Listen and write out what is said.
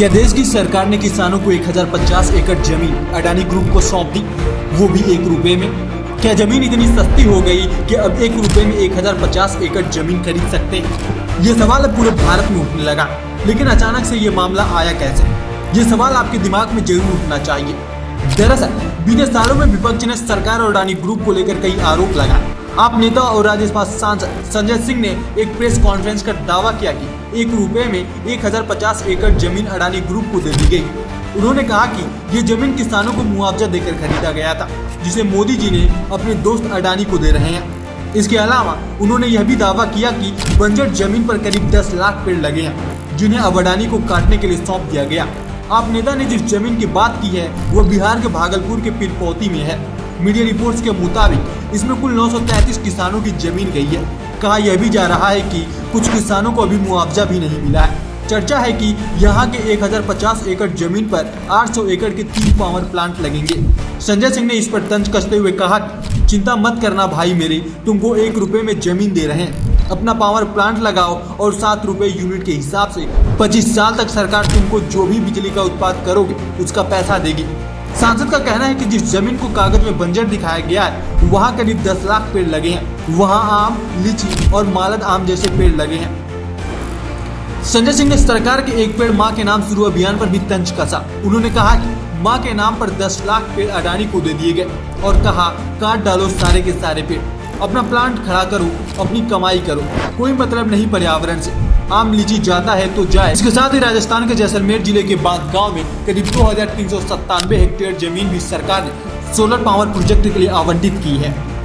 क्या देश की सरकार ने किसानों को 1050 एकड़ जमीन अडानी ग्रुप को सौंप दी, वो भी 1 रुपए में? क्या जमीन इतनी सस्ती हो गई कि अब 1 रुपए में 1050 एकड़ जमीन खरीद सकते हैं? ये सवाल अब पूरे भारत में उठने लगा। लेकिन अचानक से ये मामला आया कैसे? ये सवाल आपके दिमाग में जरूर उठना चाहिए। दरअसल बीते सालों में विपक्ष ने सरकार और अडानी ग्रुप को लेकर कई आरोप लगाए। आप नेता और राज्यसभा सांसद संजय सिंह ने एक प्रेस कॉन्फ्रेंस कर दावा किया कि 1 रुपए में 1050 एकड़ जमीन अडानी ग्रुप को दे दी गई। उन्होंने कहा कि ये जमीन किसानों को मुआवजा देकर खरीदा गया था, जिसे मोदी जी ने अपने दोस्त अडानी को दे रहे हैं। इसके अलावा उन्होंने यह भी दावा किया कि बंजर जमीन पर करीब 10 लाख पेड़ लगे हैं, जिन्हें अब अडानी को काटने के लिए सौंप दिया गया। आप नेता ने जिस जमीन की बात की है वो बिहार के भागलपुर के पीरपौती में है। मीडिया रिपोर्ट्स के मुताबिक इसमें कुल 933 किसानों की जमीन गई है। कहा यह भी जा रहा है कि कुछ किसानों को अभी मुआवजा भी नहीं मिला है। चर्चा है कि यहाँ के 1050 एकड़ जमीन पर 800 एकड़ के 3 पावर प्लांट लगेंगे। संजय सिंह ने इस पर तंज कसते हुए कहा, चिंता मत करना भाई मेरे, तुमको 1 रुपए में जमीन दे रहे हैं, अपना पावर प्लांट लगाओ और 7 रुपए यूनिट के हिसाब से 25 साल तक सरकार तुमको जो भी बिजली का उत्पादन करोगे उसका पैसा देगी। सांसद का कहना है कि जिस जमीन को कागज में बंजर दिखाया गया है वहाँ करीब 10 लाख पेड़ लगे हैं। वहाँ आम, लीची और मालद आम जैसे पेड़ लगे हैं। संजय सिंह ने सरकार के एक पेड़ माँ के नाम शुरू अभियान पर भी तंज कसा। उन्होंने कहा कि माँ के नाम पर 10 लाख पेड़ अडानी को दे दिए गए और कहा काट डालो सारे के सारे पेड़, अपना प्लांट खड़ा करो, अपनी कमाई करो, कोई मतलब नहीं पर्यावरण से। आम लीची जाता है तो जाए। इसके साथ ही राजस्थान के जैसलमेर जिले के बाग गांव में करीब 2397 हेक्टेयर जमीन भी सरकार ने सोलर पावर प्रोजेक्ट के लिए आवंटित की है।